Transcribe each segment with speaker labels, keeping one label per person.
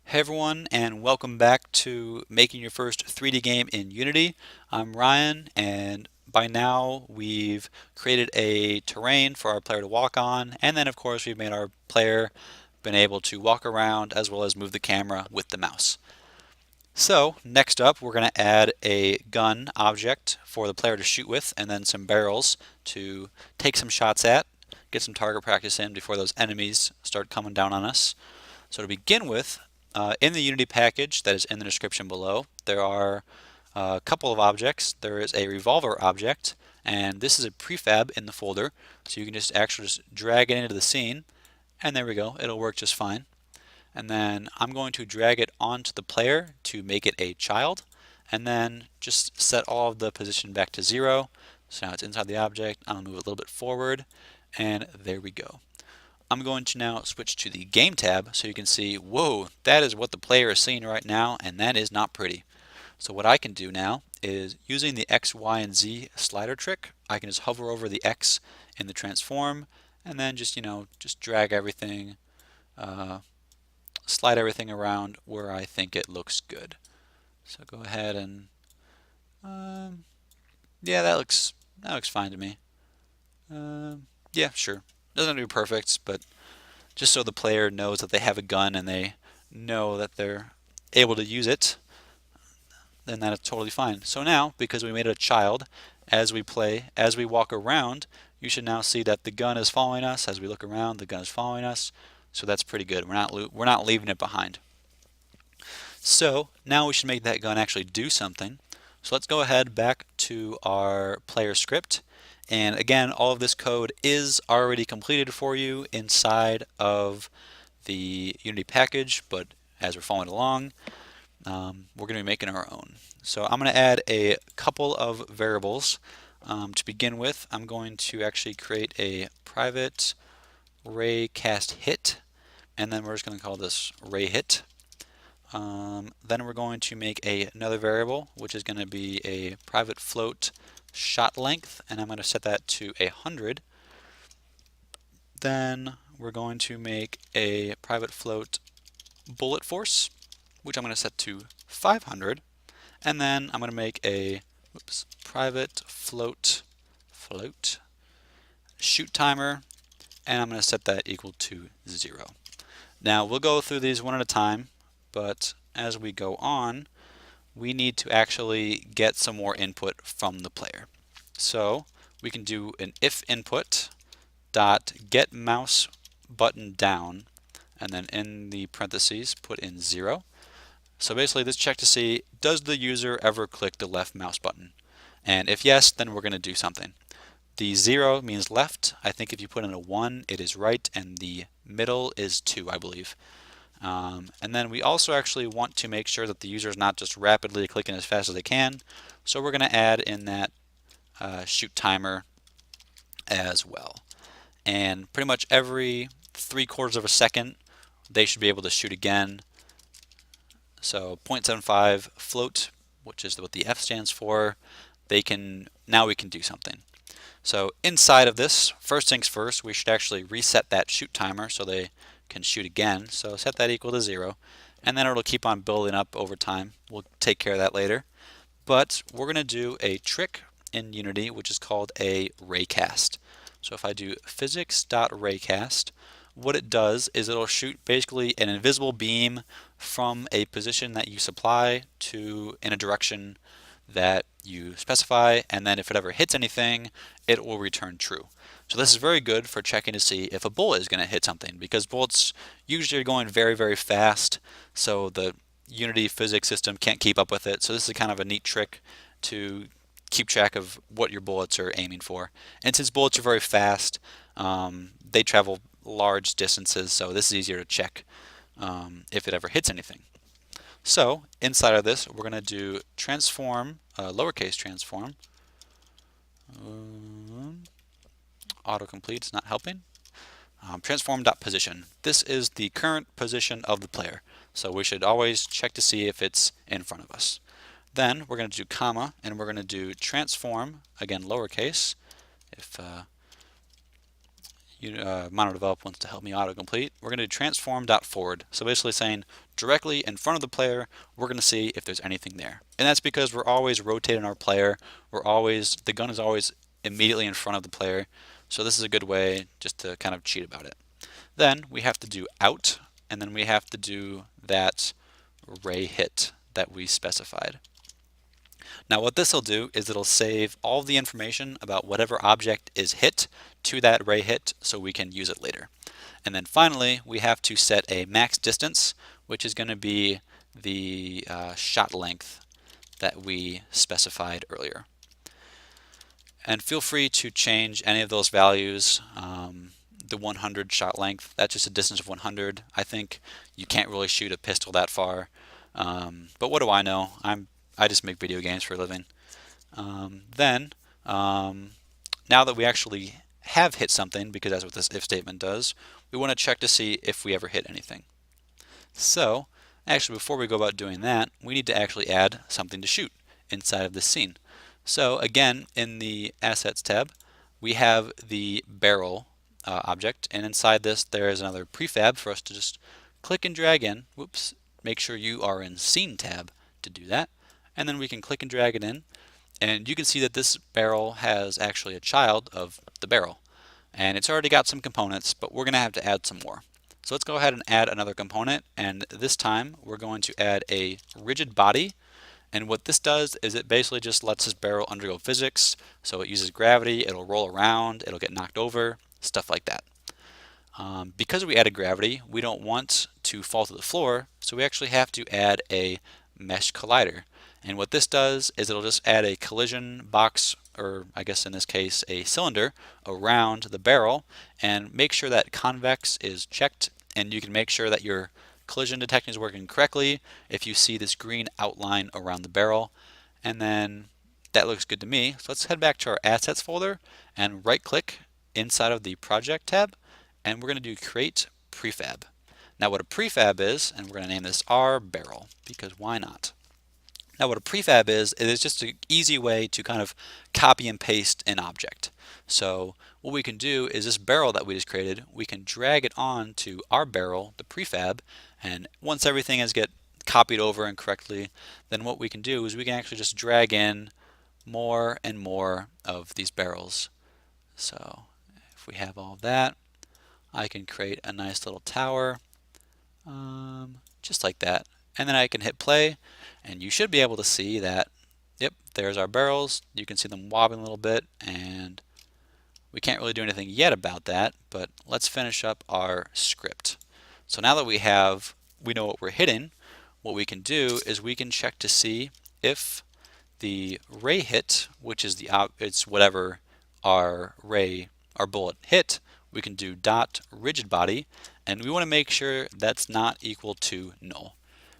Speaker 1: Hey everyone, and welcome back to making your first 3D game in Unity. I'm Ryan, and by now we've created a terrain for our player to walk on, and then of course we've made our player been able to walk around as well as move the camera with the mouse. So next up we're going to add a gun object for the player to shoot with, and then some barrels to take some shots at, get some target practice in before those enemies start coming down on us. So to begin with, in the Unity package that is in the description below, there are a couple of objects. There is a revolver object, and this is a prefab in the folder, so you can just actually just drag it into the scene, and there we go. It'll work just fine. And then I'm going to drag it onto the player to make it a child, and then just set all of the position back to 0. So now it's inside the object. I'm going to move it a little bit forward, and there we go. I'm going to now switch to the game tab so you can see, whoa, that is what the player is seeing right now, and that is not pretty. So what I can do now is using the X, Y, and Z slider trick, I can just hover over the X in the transform and then just, just drag everything, slide everything around where I think it looks good. So go ahead and, yeah, that looks fine to me. Yeah, sure. Doesn't have to be perfect, but just so the player knows that they have a gun and they know that they're able to use it, then that is totally fine. So now, because we made it a child, as we play, as we walk around, you should now see that the gun is following us. As we look around, the gun is following us. So that's pretty good. We're not leaving it behind. So now we should make that gun actually do something. So let's go ahead back to our player script. And again, all of this code is already completed for you inside of the Unity package, but as we're following along, we're going to be making our own. So I'm going to add a couple of variables. To begin with, I'm going to actually create a private Raycast hit, and then we're just going to call this Ray hit. Then we're going to make another variable, which is going to be a private float shot length, and I'm going to set that to 100. Then we're going to make a private float bullet force, which I'm going to set to 500. And then I'm going to make a private float shoot timer, and I'm going to set that equal to 0. Now we'll go through these one at a time, but as we go on, we need to actually get some more input from the player. So we can do an if input dot get mouse button down, and then in the parentheses put in 0. So basically this check to see, does the user ever click the left mouse button? And if yes, then we're going to do something. The 0 means left. I think if you put in a 1, it is right, and the middle is 2, I believe. And then we also actually want to make sure that the user is not just rapidly clicking as fast as they can. So we're going to add in that shoot timer as well. And pretty much every 3/4 of a second, they should be able to shoot again. So 0.75 float, which is what the F stands for, now we can do something. So inside of this, first things first, we should actually reset that shoot timer so they can shoot again. So set that equal to 0, and then it'll keep on building up over time. We'll take care of that later. But we're going to do a trick in Unity which is called a raycast. So if I do physics.raycast, what it does is it'll shoot basically an invisible beam from a position that you supply to in a direction that you specify, and then if it ever hits anything, it will return true. So this is very good for checking to see if a bullet is going to hit something, because bullets usually are going very, very fast, so the Unity physics system can't keep up with it. So this is kind of a neat trick to keep track of what your bullets are aiming for. And since bullets are very fast, they travel large distances, so this is easier to check if it ever hits anything. So inside of this, we're going to do transform, lowercase transform. Autocomplete is not helping. Transform.position. This is the current position of the player. So we should always check to see if it's in front of us. Then we're going to do comma, and we're going to do transform, again lowercase. If MonoDevelop wants to help me autocomplete, we're going to do transform.forward. So basically saying directly in front of the player, we're going to see if there's anything there. And that's because we're always rotating our player. The gun is always immediately in front of the player. So this is a good way just to kind of cheat about it. Then we have to do out, and then we have to do that ray hit that we specified. Now what this will do is it'll save all the information about whatever object is hit to that ray hit so we can use it later. And then finally we have to set a max distance, which is going to be the shot length that we specified earlier. And feel free to change any of those values. The 100 shot length, that's just a distance of 100. I think you can't really shoot a pistol that far. But what do I know? I just make video games for a living. Now that we actually have hit something, because that's what this if statement does, we want to check to see if we ever hit anything. So actually, before we go about doing that, we need to actually add something to shoot inside of this scene. So again, in the Assets tab, we have the barrel object, and inside this there is another prefab for us to just click and drag in. Whoops, make sure you are in Scene tab to do that. And then we can click and drag it in, and you can see that this barrel has actually a child of the barrel. And it's already got some components, but we're going to have to add some more. So let's go ahead and add another component, and this time we're going to add a rigid body. And what this does is it basically just lets this barrel undergo physics. So it uses gravity, it'll roll around, it'll get knocked over, stuff like that. Because we added gravity, we don't want to fall to the floor, so we actually have to add a mesh collider. And what this does is it'll just add a collision box, or I guess in this case a cylinder, around the barrel, and make sure that convex is checked, and you can make sure that your collision detection is working correctly if you see this green outline around the barrel. And then that looks good to me. So let's head back to our assets folder and right click inside of the project tab, and we're going to do create prefab. Now what a prefab is, and we're going to name this our barrel, because why not? Now what a prefab is, it is just an easy way to kind of copy and paste an object. So what we can do is this barrel that we just created, we can drag it on to our barrel, the prefab, and once everything has get copied over incorrectly, then what we can do is we can actually just drag in more and more of these barrels. So if we have all that, I can create a nice little tower, just like that. And then I can hit play, and you should be able to see that, yep, there's our barrels. You can see them wobbling a little bit, and we can't really do anything yet about that, but let's finish up our script. So now that we know what we're hitting, what we can do is we can check to see if the ray hit, which is it's whatever our bullet hit, we can do dot rigid body, and we want to make sure that's not equal to null.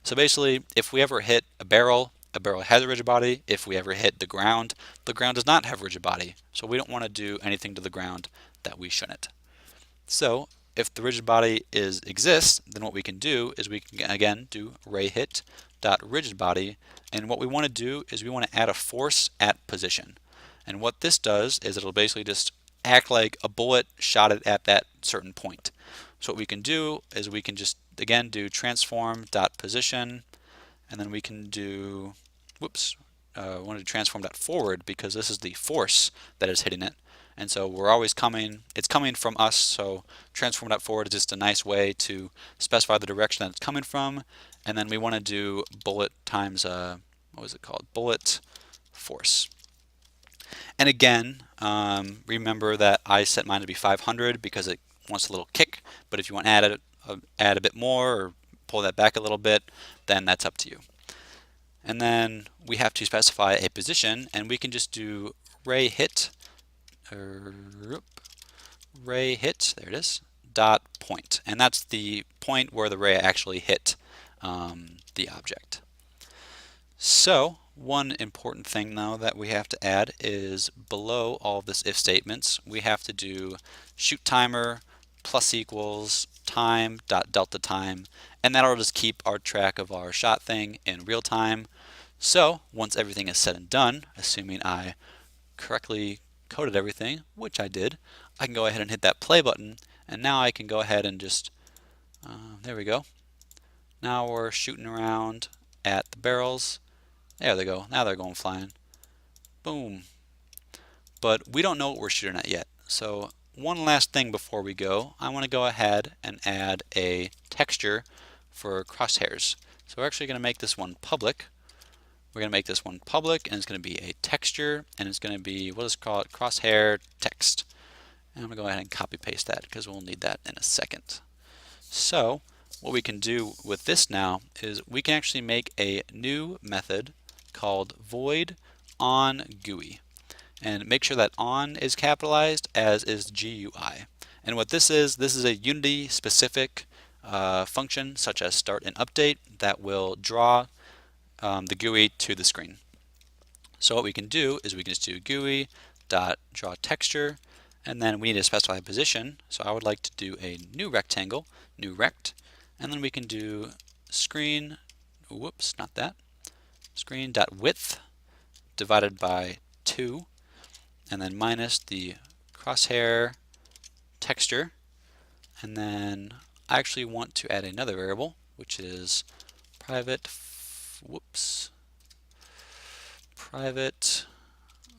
Speaker 1: So basically, if we ever hit a barrel has a rigid body. If we ever hit the ground does not have a rigid body. So we don't want to do anything to the ground that we shouldn't. So if the rigid body exists, then what we can do is we can again do ray hit dot rigid body, and what we want to do is we want to add a force at position. And what this does is it'll basically just act like a bullet shot it at that certain point. So what we can do is we can just again do transform dot position, and then we can do I wanted to transform dot forward because this is the force that is hitting it, and so it's coming from us, so transform dot forward is just a nice way to specify the direction that it's coming from. And then we want to do bullet times bullet force. And again, remember that I set mine to be 500 because it wants a little kick, but if you want to add a bit more or pull that back a little bit, then that's up to you. And then we have to specify a position, and we can just do ray hit, there it is, dot point, and that's the point where the ray actually hit the object. So one important thing though that we have to add is below all of this if statements, we have to do shoot timer plus equals time dot delta time, and that'll just keep our track of our shot thing in real time. So once everything is said and done, assuming I correctly coded everything, which I did, I can go ahead and hit that play button, and now I can go ahead and just, there we go. Now we're shooting around at the barrels. There they go. Now they're going flying. Boom. But we don't know what we're shooting at yet. So one last thing before we go, I want to go ahead and add a texture for crosshairs. So we're actually going to make this one public. We're going to make this one public, and it's going to be a texture, and it's going to be, we'll just call it crosshair text. And I'm going to go ahead and copy paste that because we'll need that in a second. So what we can do with this now is we can actually make a new method called void on GUI. And make sure that on is capitalized, as is GUI. And what this is a Unity specific function such as start and update that will draw the GUI to the screen. So what we can do is we can just do GUI dot draw texture, and then we need to specify a position. So I would like to do a new rectangle, new rect, and then we can do screen, whoops, not that, screen dot width divided by 2, and then minus the crosshair texture, and then I actually want to add another variable, which is private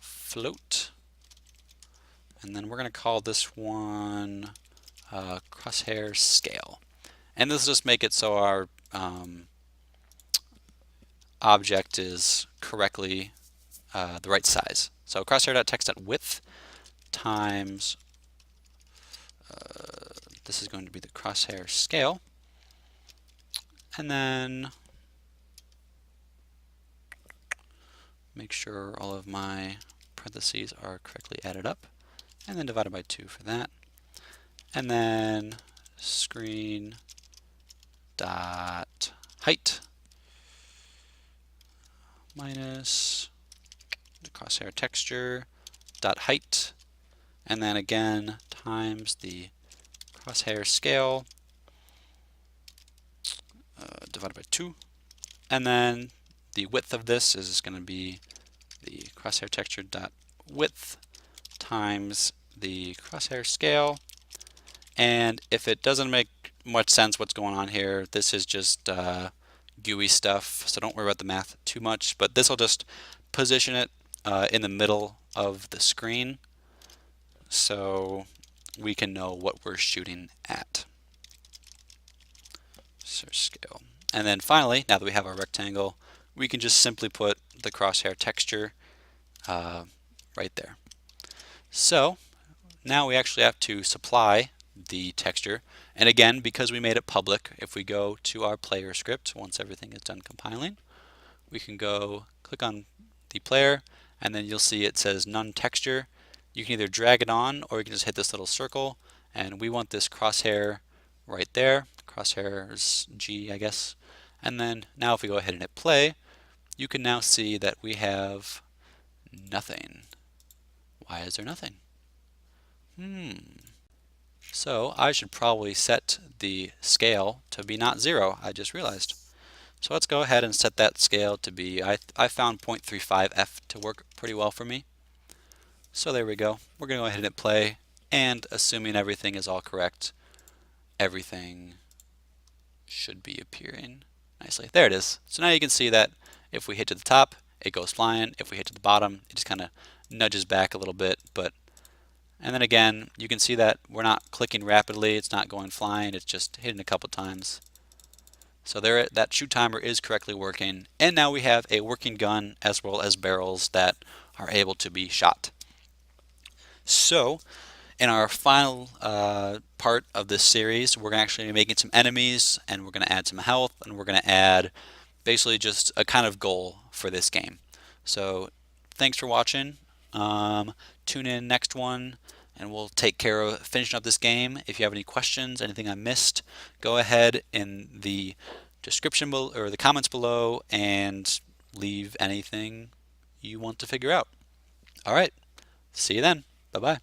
Speaker 1: float, and then we're going to call this one crosshair scale. And this will just make it so our object is correctly the right size. So crosshair.text.width times, this is going to be the crosshair scale, and then make sure all of my parentheses are correctly added up, and then divided by 2 for that, and then screen dot height minus the crosshair texture dot height, and then again times the crosshair scale divided by 2, and then the width of this is going to be the crosshair texture dot width times the crosshair scale. And if it doesn't make much sense what's going on here, this is just GUI stuff, so don't worry about the math too much, but this will just position it in the middle of the screen so we can know what we're shooting at. Search scale. And then finally, now that we have our rectangle, we can just simply put the crosshair texture right there. So now we actually have to supply the texture, and again, because we made it public, if we go to our player script, once everything is done compiling, we can go click on the player, and then you'll see it says none texture. You can either drag it on, or you can just hit this little circle, and we want this crosshair right there. Crosshair is G, I guess. And then now if we go ahead and hit play, you can now see that we have nothing. Why is there nothing? So I should probably set the scale to be not 0, I just realized. So let's go ahead and set that scale to be, I found 0.35f to work pretty well for me. So there we go. We're going to go ahead and hit play, and assuming everything is all correct, everything should be appearing nicely. There it is. So now you can see that if we hit to the top, it goes flying. If we hit to the bottom, it just kind of nudges back a little bit. And then again, you can see that we're not clicking rapidly. It's not going flying. It's just hitting a couple times. So there, that shoot timer is correctly working. And now we have a working gun as well as barrels that are able to be shot. So in our final part of this series, we're actually making some enemies, and we're going to add some health, and we're going to add basically just a kind of goal for this game. So thanks for watching. Tune in next one, and we'll take care of finishing up this game. If you have any questions, anything I missed, go ahead in the description below, or the comments below, and leave anything you want to figure out. All right, see you then. Bye-bye.